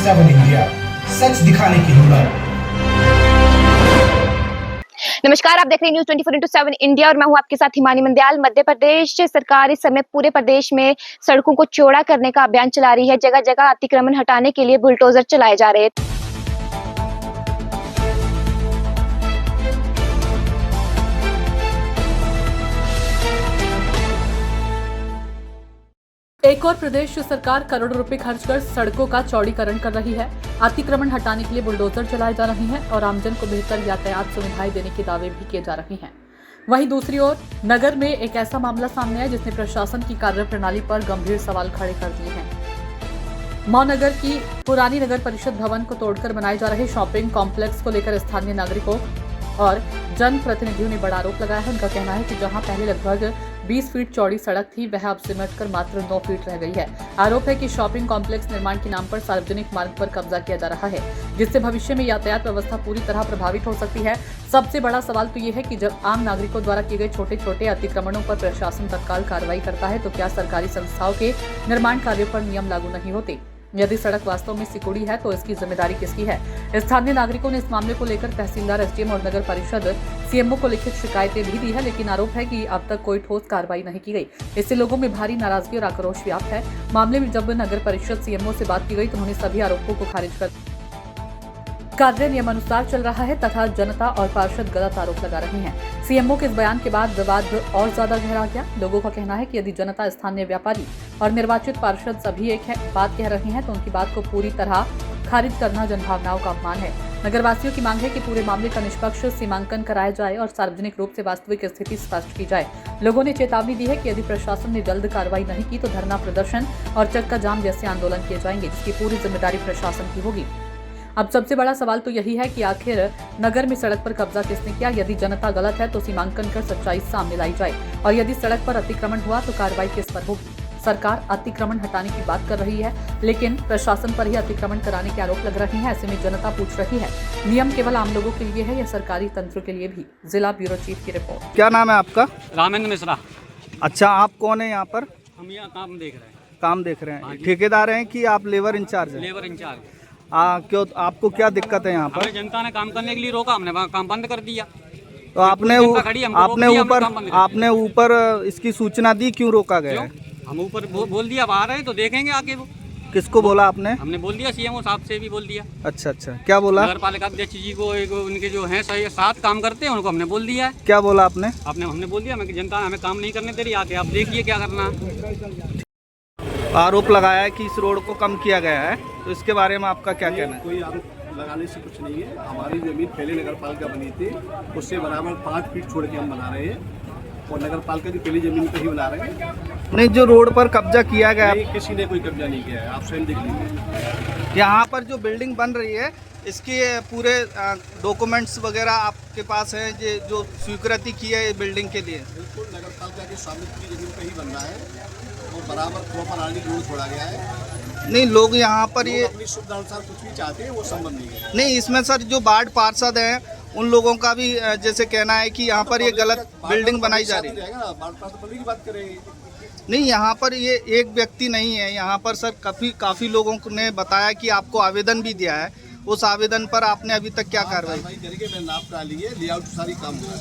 7 India, सच दिखाने की हिम्मत। नमस्कार, आप देख रहे हैं न्यूज 24/7 इंडिया और मैं हूं आपके साथ हिमानी मंदियाल। मध्य प्रदेश सरकार इस समय पूरे प्रदेश में सड़कों को चौड़ा करने का अभियान चला रही है। जगह जगह अतिक्रमण हटाने के लिए बुलडोजर चलाए जा रहे हैं। एक और प्रदेश सरकार करोड़ों रुपए खर्च कर सड़कों का चौड़ीकरण कर रही है। अतिक्रमण हटाने के लिए बुलडोजर चलाए जा रहे हैं और आमजन को बेहतर यातायात सुविधाएं देने के दावे भी किए जा रहे हैं। वहीं दूसरी ओर नगर में एक ऐसा मामला सामने आया जिसने प्रशासन की कार्यप्रणाली पर गंभीर सवाल खड़े कर दिए हैं। मौनगर की पुरानी नगर परिषद भवन को तोड़कर बनाए जा रहे शॉपिंग कॉम्प्लेक्स को लेकर स्थानीय नागरिकों और जनप्रतिनिधियों ने बड़ा आरोप लगाया है। उनका कहना है कि जहां पहले लगभग 20 फीट चौड़ी सड़क थी वह अब सिमटकर मात्र 9 फीट रह गई है। आरोप है कि शॉपिंग कॉम्प्लेक्स निर्माण के नाम पर सार्वजनिक मार्ग पर कब्जा किया जा रहा है, जिससे भविष्य में यातायात व्यवस्था पूरी तरह प्रभावित हो सकती है। सबसे बड़ा सवाल तो ये है कि जब आम नागरिकों द्वारा किए गए छोटे छोटे अतिक्रमणों पर प्रशासन तत्काल कार्रवाई करता है तो क्या सरकारी संस्थाओं के निर्माण कार्यों पर नियम लागू नहीं होते? यदि सड़क वास्तव में सिकुड़ी है तो इसकी जिम्मेदारी किसकी है? स्थानीय नागरिकों ने इस मामले को लेकर तहसीलदार, एसडीएम और नगर परिषद सीएमओ को लिखित शिकायतें भी दी है, लेकिन आरोप है कि अब तक कोई ठोस कार्रवाई नहीं की गई। इससे लोगों में भारी नाराजगी और आक्रोश व्याप्त है। मामले में जब नगर परिषद सीएमओ से बात की गई तो उन्होंने सभी आरोपों को खारिज कर कार्य नियमानुसार चल रहा है तथा जनता और पार्षद गलत आरोप लगा रहे हैं। सीएमओ के इस बयान के बाद विवाद और ज्यादा गहरा गया। लोगों का कहना है कि यदि जनता, स्थानीय व्यापारी और निर्वाचित पार्षद सभी एक बात कह रहे हैं तो उनकी बात को पूरी तरह खारिज करना जनभावनाओं का अपमान है। नगरवासियों की मांग है कि पूरे मामले का निष्पक्ष सीमांकन कराया जाए और सार्वजनिक रूप से वास्तविक स्थिति स्पष्ट की जाए। लोगों ने चेतावनी दी है कि यदि प्रशासन ने जल्द कार्रवाई नहीं की तो धरना प्रदर्शन और चक्का जाम जैसे आंदोलन किए जाएंगे, जिसकी पूरी जिम्मेदारी प्रशासन की होगी। अब सबसे बड़ा सवाल तो यही है कि आखिर नगर में सड़क पर कब्जा किसने किया? यदि जनता गलत है तो सीमांकन कर सच्चाई सामने लाई जाए और यदि सड़क पर अतिक्रमण हुआ तो कार्रवाई किस पर होगी? सरकार अतिक्रमण हटाने की बात कर रही है, लेकिन प्रशासन पर ही अतिक्रमण कराने के आरोप लग रहे हैं। ऐसे में जनता पूछ रही है, नियम केवल आम लोगों के लिए है या सरकारी तंत्र के लिए भी? जिला ब्यूरो चीफ की रिपोर्ट। क्या नाम है आपका? रामेंद्र मिश्रा। अच्छा, आप कौन है यहाँ पर? हम यहाँ काम देख रहे हैं। काम देख रहे हैं। ठेकेदार हैं कि आप लेबर इंचार्ज हैं? Labour incharge. क्यों, आपको क्या दिक्कत है यहाँ पर? हमें जनता ने काम करने के लिए रोका, हमने वहाँ काम बंद कर दिया। तो आपने ऊपर इसकी सूचना दी, क्यों रोका गया? हम ऊपर बोल दिया, आ रहे हैं तो देखेंगे आगे। वो किसको बोला आपने? हमने बोल दिया, सीएमओ साहब से भी बोल दिया। अच्छा अच्छा, क्या बोला? नगर पालिका अध्यक्ष जी को, उनके जो हैं सही साथ काम करते हैं उनको हमने बोल दिया है। क्या बोला आपने? हमने बोल दिया कि जनता हमें काम नहीं करने दे रही, आके आप देखिए क्या करना है। आरोप लगाया है कि इस रोड को कम किया गया है, तो इसके बारे में आपका क्या कहना है? कोई आरोप लगाने से कुछ नहीं है। हमारी जमीन पहले नगर पालिका बनी थी, उससे बराबर 5 फीट छोड़ के हम बना रहे हैं और नगर पालिका की पहली जमीन पर ही बना रहे हैं। नहीं, जो रोड पर कब्जा किया गया, किसी ने कोई कब्जा नहीं किया है, आप स्वयं देख लीजिए। यहाँ पर जो बिल्डिंग बन रही है इसके पूरे डॉक्यूमेंट्स वगैरह आपके पास हैं, जो स्वीकृति की है बिल्डिंग के लिए? बिल्कुल, नगर पालिका के स्वामित्व की जमीन पर ही बन रहा है और बराबर प्रॉपर रोड छोड़ा गया है। नहीं, लोग यहाँ पर ये अपनी सुविधा अनुसार कुछ भी चाहते हैं, वो संभव नहीं है। नहीं, इसमें सर जो वार्ड पार्षद हैं उन लोगों का भी जैसे कहना है कि यहाँ पर ये गलत बिल्डिंग बनाई जा रही है। वार्ड पार्षद की बात करेंगे। नहीं, यहाँ पर ये एक व्यक्ति नहीं है। यहाँ पर सर काफी लोगों ने बताया कि आपको आवेदन भी दिया है। उस आवेदन पर आपने अभी तक क्या कार्रवाई करके मैंने नाप करा लिए, लेआउट सारी काम हुआ।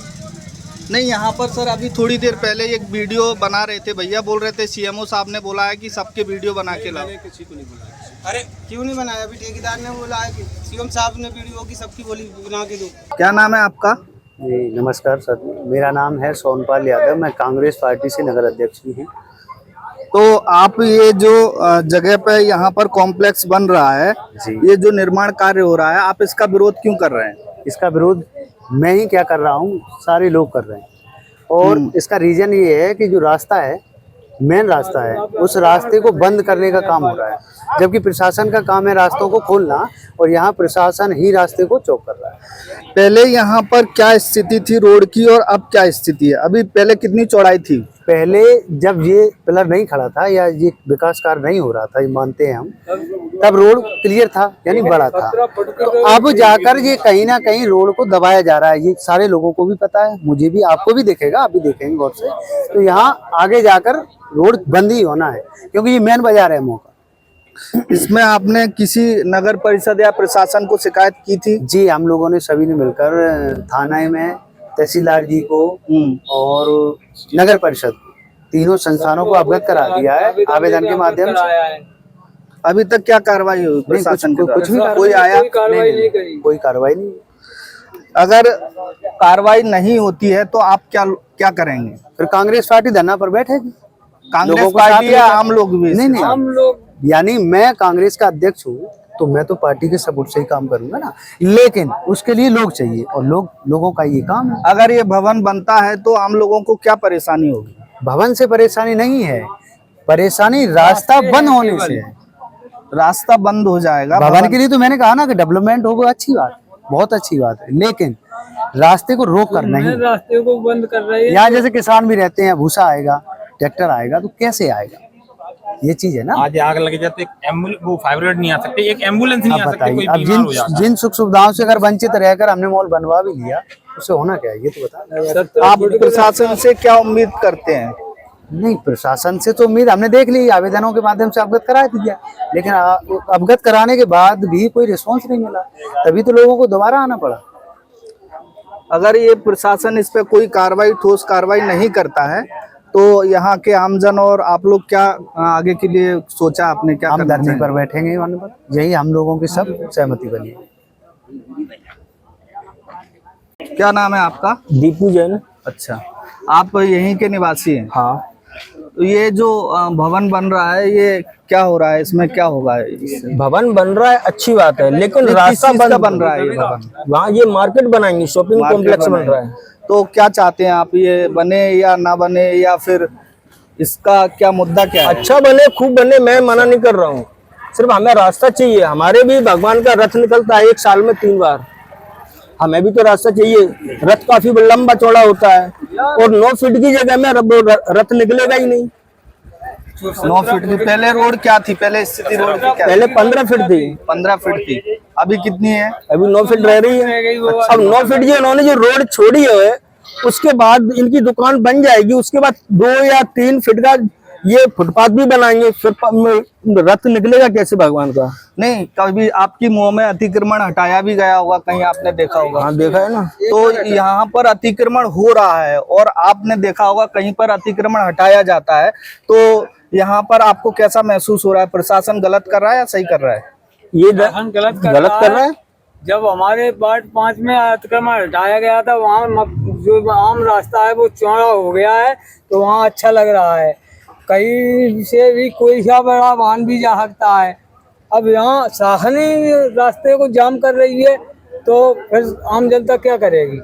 नहीं, यहाँ पर सर अभी थोड़ी देर पहले एक वीडियो बना रहे थे, भैया बोल रहे थे सीएमओ साहब ने बोला है कि सबके वीडियो बना के लाओ। किसी को नहीं बोला। अरे क्यों नहीं बनाया? अभी ठेकेदार ने बोला है कि सीएम साहब ने वीडियो की सबकी बोली बना के दो। क्या नाम है आपका? जी नमस्कार सर, मेरा नाम है सोनपाल यादव, मैं कांग्रेस पार्टी से नगर अध्यक्ष भी हूँ। तो आप ये जो जगह पे यहाँ पर कॉम्प्लेक्स बन रहा है, ये जो निर्माण कार्य हो रहा है, आप इसका विरोध क्यों कर रहे हैं? इसका विरोध मैं ही क्या कर रहा हूँ, सारे लोग कर रहे हैं। और इसका रीजन ये है कि जो रास्ता है, मेन रास्ता है, उस रास्ते को बंद करने का काम हो रहा है, जबकि प्रशासन का काम है रास्तों को खोलना, और यहाँ प्रशासन ही रास्ते को चौक कर रहा है। पहले यहाँ पर क्या स्थिति थी रोड की और अब क्या स्थिति है? अभी पहले कितनी चौड़ाई थी? पहले जब ये पिलर नहीं खड़ा था या ये विकास कार्य नहीं हो रहा था, ये मानते हैं हम, तब रोड क्लियर था, यानी बड़ा था। तो अब जाकर ये कहीं ना कहीं रोड को दबाया जा रहा है। ये सारे लोगों को भी पता है, मुझे भी, आपको भी दिखेगा, आप भी देखेंगे गौर से। तो यहाँ आगे जाकर रोड बंद ही होना है, क्योंकि ये मेन बाजार है मौका। इसमें आपने किसी नगर परिषद या प्रशासन को शिकायत की थी? जी, हम लोगों ने सभी ने मिलकर थाना में तहसीलदार जी को और नगर परिषद तीनों संस्थानों को अवगत करा दिया है आवेदन के माध्यम से। अभी तक क्या कार्रवाई हुई प्रशासन की? कुछ भी कोई आया? कोई कार्रवाई नहीं। अगर कार्रवाई नहीं होती है तो आप क्या करेंगे? फिर कांग्रेस पार्टी धरना पर बैठेगी। कांग्रेस पार्टी या आम लोग भी? नहीं, आम लोग, यानी मैं कांग्रेस का अध्यक्ष हूँ तो मैं तो पार्टी के सपोर्ट से ही काम करूंगा ना, लेकिन उसके लिए लोग चाहिए और लोगों का ये काम है। अगर ये भवन बनता है तो आम लोगों को क्या परेशानी होगी? भवन से परेशानी नहीं है, परेशानी रास्ता बंद होने से है। रास्ता बंद हो जाएगा। भवन के लिए तो मैंने कहा ना कि डेवलपमेंट होगा, अच्छी बात, बहुत अच्छी बात है, लेकिन रास्ते को रोक कर नहीं, रास्ते को बंद कर रहे हैं। यहाँ जैसे किसान भी रहते हैं, भूसा आएगा, ट्रैक्टर आएगा तो कैसे आएगा, ये चीज है ना। आज आग लग जाती है, वो फायर ब्रिगेड नहीं आ सकती, एक एम्बुलेंस नहीं आ सकती, कोई अब बीमार हो जाता है। जिन सुख सुविधाओं से अगर वंचित रहकर हमने मॉल बनवा भी लिया, उससे होना क्या है ये तो बता। आप प्रशासन से क्या उम्मीद करते हैं? नहीं, प्रशासन से तो उम्मीद हमने देख ली, आवेदनों के माध्यम से अवगत करा दिया, लेकिन अवगत कराने के बाद भी कोई रिस्पांस नहीं मिला, तभी तो लोगों को दोबारा आना पड़ा। अगर ये प्रशासन इस पे कोई ठोस कार्रवाई नहीं करता है तो यहाँ के आमजन और आप लोग क्या आगे के लिए सोचा आपने? क्या हम धरने पर बैठेंगे, वहाँ पर यही हम लोगों की सब सहमति बनी। क्या नाम है आपका? दीपू जैन। अच्छा, आप यहीं के निवासी हैं? हाँ। तो ये जो भवन बन रहा है, ये क्या हो रहा है, इसमें क्या होगा? भवन बन रहा है, अच्छी बात है, लेकिन रास्ता बन रहा है ये भवन? वहाँ ये मार्केट बनाएंगे, शॉपिंग कॉम्प्लेक्स बन रहा है। तो क्या चाहते हैं आप, ये बने या ना बने, या फिर इसका क्या मुद्दा क्या है? अच्छा बने, खूब बने, मैं मना नहीं कर रहा हूँ, सिर्फ हमें रास्ता चाहिए। हमारे भी भगवान का रथ निकलता है 1 साल में 3 बार, हमें भी तो रास्ता चाहिए। रथ काफी लंबा चौड़ा होता है और 9 फीट की जगह में रथ निकलेगा ही नहीं। 9 फीट की पहले रोड क्या थी? पहले स्थिति रोड की क्या? पहले 15 फीट थी। 15 फीट थी, अभी कितनी है? अभी 9 फीट रह रही है। अब 9 फीट जो इन्होंने जो रोड छोड़ी है, उसके बाद इनकी दुकान बन जाएगी, उसके बाद 2 या 3 फीट का ये फुटपाथ भी बनाएंगे, फिर रथ निकलेगा कैसे भगवान का? नहीं, कभी आपकी मुंह में अतिक्रमण हटाया भी गया होगा, कहीं आपने देखा होगा? हाँ, देखा है ना। तो यहाँ पर अतिक्रमण हो रहा है और आपने देखा होगा कहीं पर अतिक्रमण हटाया जाता है, तो यहाँ पर आपको कैसा महसूस हो रहा है? प्रशासन गलत कर रहा है या सही कर रहा है? ये गलत कर रहा है। जब हमारे वार्ड 5 में अतिक्रमण हटाया गया था, वहाँ जो आम रास्ता है वो चौड़ा हो गया है, तो वहाँ अच्छा लग रहा है, कहीं से भी कोई सा बड़ा वाहन भी जा सकता है। अब यहाँ शासन ही रास्ते को जाम कर रही है, तो फिर आम जनता क्या करेगी?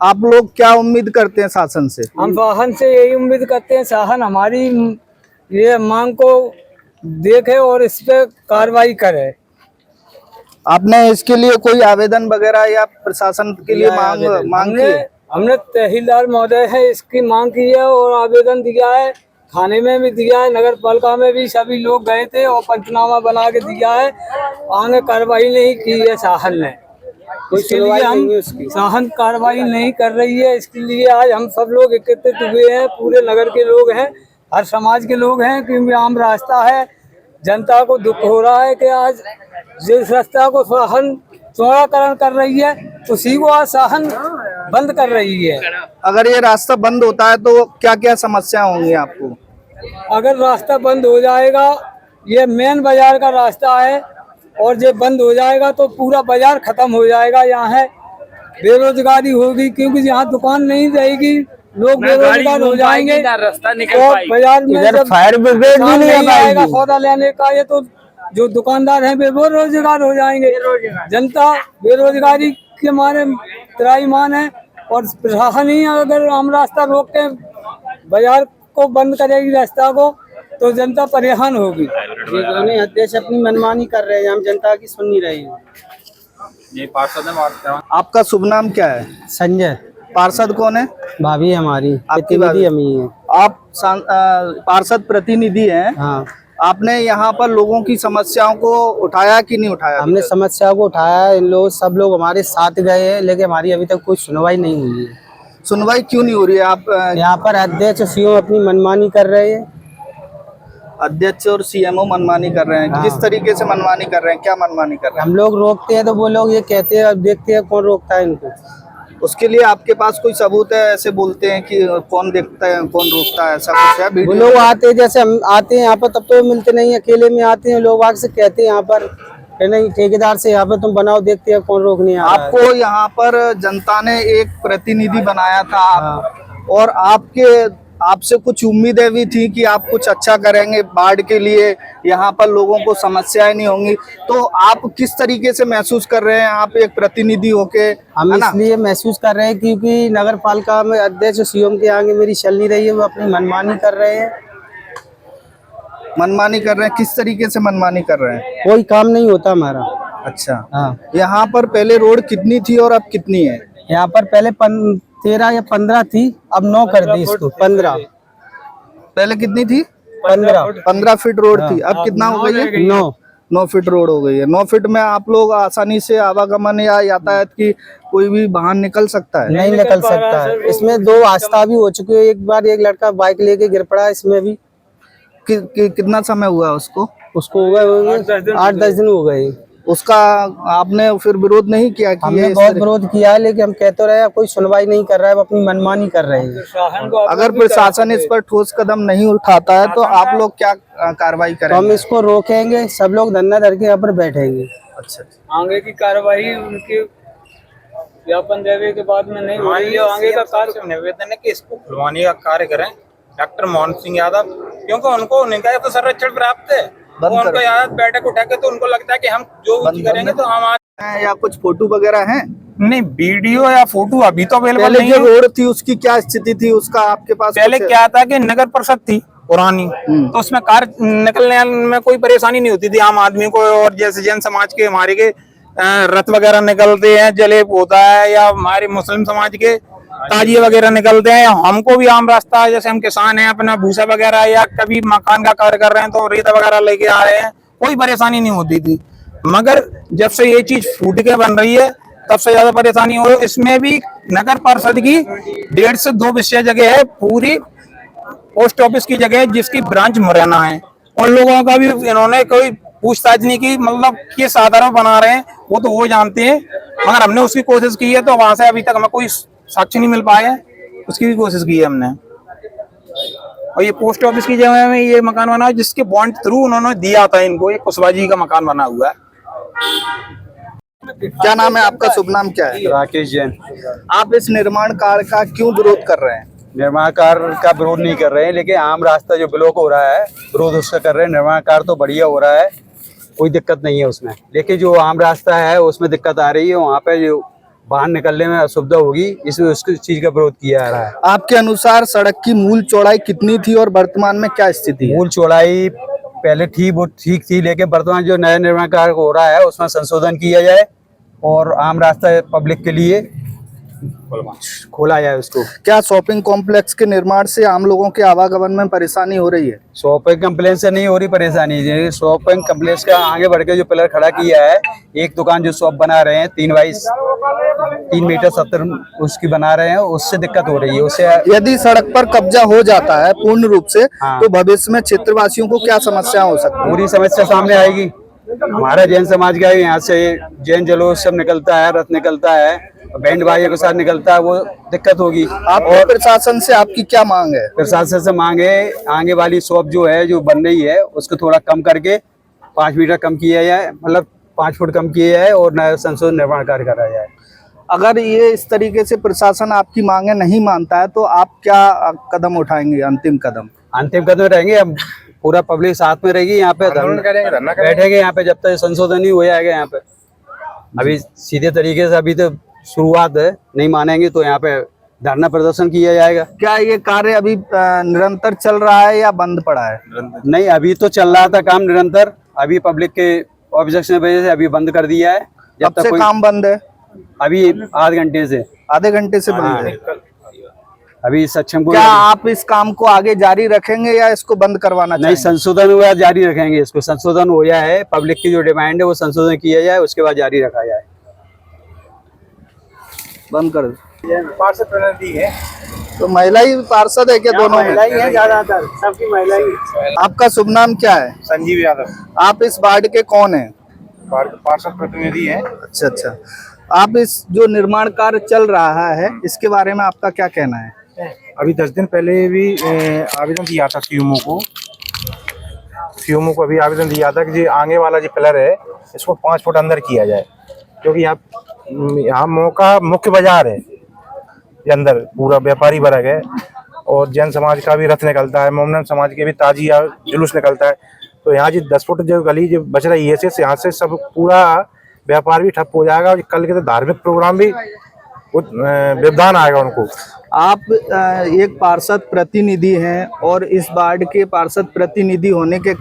आप लोग क्या उम्मीद करते हैं शासन से? हम शासन से यही उम्मीद करते हैं, शासन हमारी ये मांग को देखे और इस पे कार्रवाई करे। आपने इसके लिए कोई आवेदन वगैरह या प्रशासन के लिए मांग की? हमने तहसीलदार महोदय है इसकी मांग की है और आवेदन दिया है, थाने में भी दिया है, नगर पालिका में भी सभी लोग गए थे और पंचनामा बना के दिया है, आगे कार्रवाई नहीं की है शासन ने, इसलिए हम शासन कार्रवाई नहीं कर रही है। इसके लिए आज हम सब लोग एकत्रित हुए हैं, पूरे नगर के लोग हैं, हर समाज के लोग हैं, क्योंकि आम रास्ता है, जनता को दुख हो रहा है कि आज जिस रास्ता को शासन चौड़ाकरण कर रही है उसी को आज शासन बंद कर रही है। अगर ये रास्ता बंद होता है तो क्या क्या समस्या होंगी आपको? अगर रास्ता बंद हो जाएगा, ये मेन बाजार का रास्ता है और ये बंद हो जाएगा तो पूरा बाजार खत्म हो जाएगा। यहाँ है बेरोजगारी होगी, क्योंकि यहाँ दुकान नहीं रहेगी, लोग बेरोजगार हो जाएंगे और बाजार में जब फायर ब्रिगेड भी नहीं आएगा सौदा लेने का, ये तो जो दुकानदार हैं बेरोजगार हो जाएंगे, जनता बेरोजगारी के मारे त्राहीमाम है। और प्रशासन ही अगर हम रास्ता रोक के बाजार को बंद करेगी रास्ता को तो जनता परेशान होगी। अध्यक्ष अपनी मनमानी कर रहे हैं, हम जनता की सुन नहीं रहे हैं। ये पार्षद है। आपका शुभ नाम क्या है? संजय। पार्षद कौन है? भाभी हमारी, आपकी भाभी है। आप पार्षद प्रतिनिधि हैं। हाँ। आपने यहाँ पर लोगों की समस्याओं को उठाया कि नहीं उठाया? हमने समस्या को उठाया, इन लोग सब लोग हमारे साथ गए हैं, लेकिन हमारी अभी तक कोई सुनवाई नहीं हुई है। सुनवाई क्यों नहीं हो रही है? आप यहाँ पर अध्यक्ष सीओ अपनी मनमानी कर रहे हैं। अध्यक्ष और सीएमओ मनमानी कर रहे हैं, किस तरीके से मनमानी कर रहे हैं, क्या मनमानी कर रहे हैं? हम लोग रोकते हैं तो वो लोग ये कहते हैं, अब देखते हैं कौन रोकता है इनको। उसके लिए आपके पास कोई सबूत है? ऐसे बोलते हैं कि कौन देखता है कौन रोकता है, ऐसा कुछ है? वो वीडियो लोग आते हैं, जैसे हम आते हैं यहाँ पर तब तो मिलते नहीं, अकेले में आते हैं लोग आग से कहते हैं यहाँ पर कि नहीं ठेकेदार से यहाँ पर तुम बनाओ, देखते हैं कौन रोकने आ रहा है। आपको यहाँ पर जनता ने एक प्रतिनिधि बनाया था और आपसे कुछ उम्मीदें भी थी कि आप कुछ अच्छा करेंगे बाढ़ के लिए, यहाँ पर लोगों को समस्याएं नहीं होंगी, तो आप किस तरीके से महसूस कर रहे हैं आप एक प्रतिनिधि होके? हम इसलिए महसूस कर रहे हैं क्योंकि नगर पालिका में अध्यक्ष सीएम के आगे मेरी चल नहीं रही है, वो अपनी मनमानी कर रहे हैं। मनमानी कर रहे हैं? किस तरीके से मनमानी कर रहे हैं? कोई काम नहीं होता हमारा। अच्छा, हाँ, यहाँ पर पहले रोड कितनी थी और अब कितनी है? यहाँ पर पहले 13 या 15 थी, अब 9 कर दी इसको 15। पहले कितनी थी? 15 फीट रोड थी, अब कितना हो गई है? 9 फीट रोड हो गई है। 9 फीट में आप लोग आसानी से आवागमन या यातायात की कोई भी वाहन निकल सकता है? नहीं निकल सकता है। इसमें 2 हादसा भी हो चुके हैं, एक बार एक लड़का बाइक लेके गिर पड़ा, इसमें भी कितना समय हुआ उसको? उसको हो गए 8-10 दिन हो गए। उसका आपने फिर विरोध नहीं किया? कि हमने बहुत विरोध किया है, लेकिन हम कहते रहे कोई सुनवाई नहीं कर रहा है, वो अपनी मनमानी कर रहे हैं। अगर प्रशासन इस पर ठोस कदम नहीं उठाता है तो आप लोग क्या कार्रवाई तो हम करेंगे? इसको रोकेंगे, सब लोग धरना धर के यहाँ पर बैठेंगे। अच्छा, आगे की कार्रवाई उनके ज्ञापन देने के बाद में नहीं हो रही है। आगे का कार्य निवेदन है कि इसको खुलवाने का कार्य करें डॉक्टर मोहन सिंह यादव, क्योंकि उनको उनका तो संरक्षण प्राप्त है। वो उनको याद बैठक उठा के तो उनको लगता है कि हम जो करेंगे तो हम या कुछ फोटो वगैरह हैं? नहीं, वीडियो या फोटो अभी तो अवेलेबल पहले नहीं जो है। रोड थी उसकी क्या स्थिति थी, उसका आपके पास पहले कुछ- क्या था कि नगर परिषद थी पुरानी, तो उसमें कार निकलने में कोई परेशानी नहीं होती थी आम आदमी को। और जैसे जैन समाज के हमारे के रथ वगैरह निकलते हैं, जलेब होता है, या हमारे मुस्लिम समाज के ताजिए वगैरह निकलते हैं, हमको भी आम रास्ता है। जैसे हम किसान हैं, अपना भूसा वगैरह या कभी मकान का कार्य कर रहे हैं तो रेत वगैरह लेके आ रहे हैं, कोई परेशानी नहीं होती थी। मगर जब से ये चीज फूट के बन रही है तब से ज्यादा परेशानी हो रही है। इसमें भी नगर परिषद की 1.5 से 2 विषय जगह है, पूरी पोस्ट ऑफिस की जगह जिसकी ब्रांच मुरैना है। उन लोगों का भी इन्होंने कोई पूछताछ नहीं की, मतलब किस आधार में बना रहे हैं वो तो वो जानते हैं, मगर हमने उसकी कोशिश की है तो वहां से अभी तक हमें कोई साक्ष्य नहीं मिल पाया है। उसकी भी कोशिश की है हमने। और ये पोस्ट ऑफिस की जगह में ये मकान बना है जिसके बॉन्ड थ्रू उन्होंने दिया था इनको, ये कुशवाहा जी का मकान बना हुआ है। क्या नाम है आपका? शुभ नाम क्या है? राकेश जैन। आप इस निर्माण कार्य का क्यों विरोध कर रहे हैं? निर्माण कार्य का विरोध नहीं कर रहे हैं, लेकिन आम रास्ता जो ब्लॉक हो रहा है विरोध उसका कर रहे हैं। निर्माण कार्य तो बढ़िया हो रहा है, कोई दिक्कत नहीं है उसमें, लेकिन जो आम रास्ता है उसमें दिक्कत आ रही है। वहाँ पे जो बाहर निकलने में असुविधा होगी, इसलिए उसकी चीज का विरोध किया जा रहा है। आपके अनुसार सड़क की मूल चौड़ाई कितनी थी और वर्तमान में क्या स्थिति है? मूल चौड़ाई पहले वो ठीक थी, लेकिन वर्तमान जो नया निर्माण कार्य हो रहा है उसमें संशोधन किया जाए और आम रास्ता पब्लिक के लिए खोला जाए उसको। क्या शॉपिंग कॉम्प्लेक्स के निर्माण से आम लोगों के आवागमन में परेशानी हो रही है? शॉपिंग कम्प्लेक्स से नहीं हो रही परेशानी। शॉपिंग कम्प्लेक्स का आगे बढ़ के जो पिलर खड़ा किया है, एक दुकान जो शॉप बना रहे हैं 3 मीटर 70 उसकी बना रहे हैं, उससे दिक्कत हो रही है। उससे यदि सड़क पर कब्जा हो जाता है पूर्ण रूप से, हाँ। तो भविष्य में क्षेत्रवासियों को क्या समस्या हो सकती है? पूरी समस्या सामने आएगी। हमारा जैन समाज का यहाँ से जैन जुलूस सब निकलता है, रथ निकलता है, बैंड बाजे के साथ निकलता है, वो दिक्कत होगी। और प्रशासन से आपकी क्या मांग है? प्रशासन से मांग है आगे वाली शॉप जो है जो बन रही है उसको थोड़ा कम करके 5 मीटर कम किया जाए, मतलब 5 फुट कम किया जाए और नया संशोधन निर्माण कार्य कराया जाए। अगर ये इस तरीके से प्रशासन आपकी मांगे नहीं मानता है तो आप क्या कदम उठाएंगे? अंतिम कदम रहेंगे, हम पूरा पब्लिक साथ में रहेगी, यहाँ पे बैठेंगे यहाँ पे जब तक संशोधन नहीं हो जाएगा। यहाँ पे अभी सीधे तरीके से अभी तो शुरुआत है, नहीं मानेंगे तो यहाँ पे धरना प्रदर्शन किया जाएगा। क्या ये कार्य अभी निरंतर चल रहा है या बंद पड़ा है? नहीं, अभी तो चल रहा था काम निरंतर, अभी पब्लिक के ऑब्जेक्शन की वजह से अभी बंद कर दिया है। जब तक काम बंद है? अभी आधे घंटे से बंद है। अभी सक्षम को क्या आप इस काम को आगे जारी रखेंगे या इसको बंद करवाना नहीं? संशोधन हुआ जारी रखेंगे इसको। संशोधन हो जाए, पब्लिक की जो डिमांड है वो संशोधन किया जाए, उसके बाद जारी रखा जाए। बंद कर पार्षद प्रतिनिधि है तो महिला ही पार्षद है क्या दोनों में? महिला ही है ज्यादातर, सबकी महिला ही। आपका शुभ नाम क्या है? संजीव यादव आप इस वार्ड के कौन है? पार्षद प्रतिनिधि है। अच्छा अच्छा, आप इस जो निर्माण कार्य चल रहा है इसके बारे में आपका क्या कहना है? अभी 10 दिन पहले भी आवेदन दिया था सीएमओ को अभी आवेदन दिया था कि आगे वाला जो पिलर है इसको 5 फुट अंदर किया जाए, क्योंकि यहाँ मौका मुख्य बाजार है, ये अंदर पूरा व्यापारी वर्ग है और जैन समाज का भी रथ निकलता है, मोमडन समाज के भी ताजिया जुलूस निकलता है। तो यहाँ जो 10 फुट जो गली जो बच रही है यहाँ से सब पूरा व्यापार भी ठप हो जाएगा और कल के तो धार्मिक प्रोग्राम भी व्यवधान आएगा उनको। आप एक पार्षद प्रतिनिधि हैं और इस वार्ड के पार्षद प्रतिनिधि होने के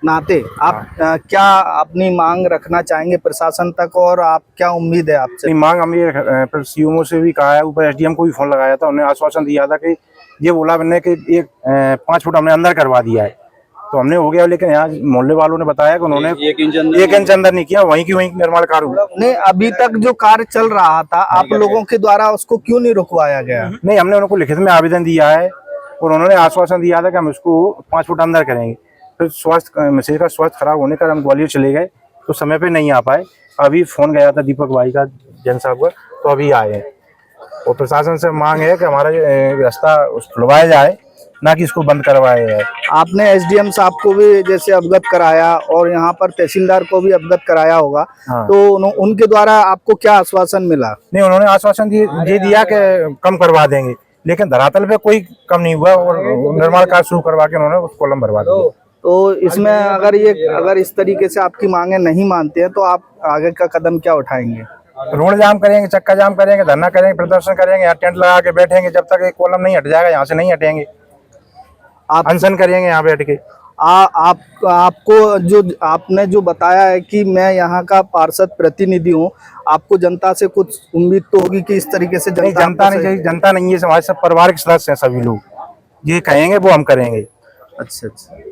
नाते आप क्या अपनी मांग रखना चाहेंगे प्रशासन तक और आप क्या उम्मीद है आपसे? अपनी मांग हम ये सीएमओ से भी कहा है, ऊपर एसडीएम को भी फोन लगाया था, उन्होंने आश्वासन दिया था कि ये बोला मैंने कि एक 5 फुट हमने अंदर करवा दिया है, तो हमने हो गया। लेकिन यहाँ मोहल्ले वालों ने बताया कि उन्होंने 1 इंच अंदर नहीं किया, वहीं की वहीं निर्माण कार्य हुआ। नहीं, अभी तक जो कार्य चल रहा था आप लोगों के द्वारा उसको क्यों नहीं रुकवाया गया? नहीं, हमने उनको लिखित में आवेदन दिया है और उन्होंने आश्वासन दिया था कि हम इसको 5 फुट अंदर करेंगे। फिर मिसेज का स्वास्थ्य खराब होने का हम ग्वालियर चले गए तो समय पे नहीं आ पाए। अभी फोन गया था दीपक भाई का, जैन साहब का, तो अभी आए हैं। और प्रशासन से मांग है कि हमारा रास्ता खुलवाया जाए, ना कि इसको बंद करवाया जाए। आपने एसडीएम साहब को भी जैसे अवगत कराया और यहाँ पर तहसीलदार को भी अवगत कराया होगा, हाँ। तो उनके द्वारा आपको क्या आश्वासन मिला? नहीं, उन्होंने आश्वासन ये दिया कि कम करवा देंगे, लेकिन धरातल पे कोई कम नहीं हुआ और निर्माण कार्य शुरू करवा के उन्होंने उस कॉलम भरवा दिया। तो इसमें अगर इस तरीके से आपकी मांगे नहीं मानते हैं तो आप आगे का कदम क्या उठाएंगे? रोड जाम करेंगे, चक्का जाम करेंगे, धरना करेंगे, प्रदर्शन करेंगे, यहाँ टेंट लगा के बैठेंगे जब तक एक कॉलम नहीं हट जाएगा, यहाँ से नहीं हटेंगे। आप अनशन करेंगे यहाँ बैठ के। आपको जो आपने जो बताया है कि मैं यहाँ का पार्षद प्रतिनिधि हूँ, आपको जनता से कुछ उम्मीद तो होगी कि इस तरीके से जनता नहीं चाहिए, जनता नहीं है, हमारे सब परिवार के सदस्य हैं, सभी लोग ये कहेंगे वो हम करेंगे। अच्छा अच्छा।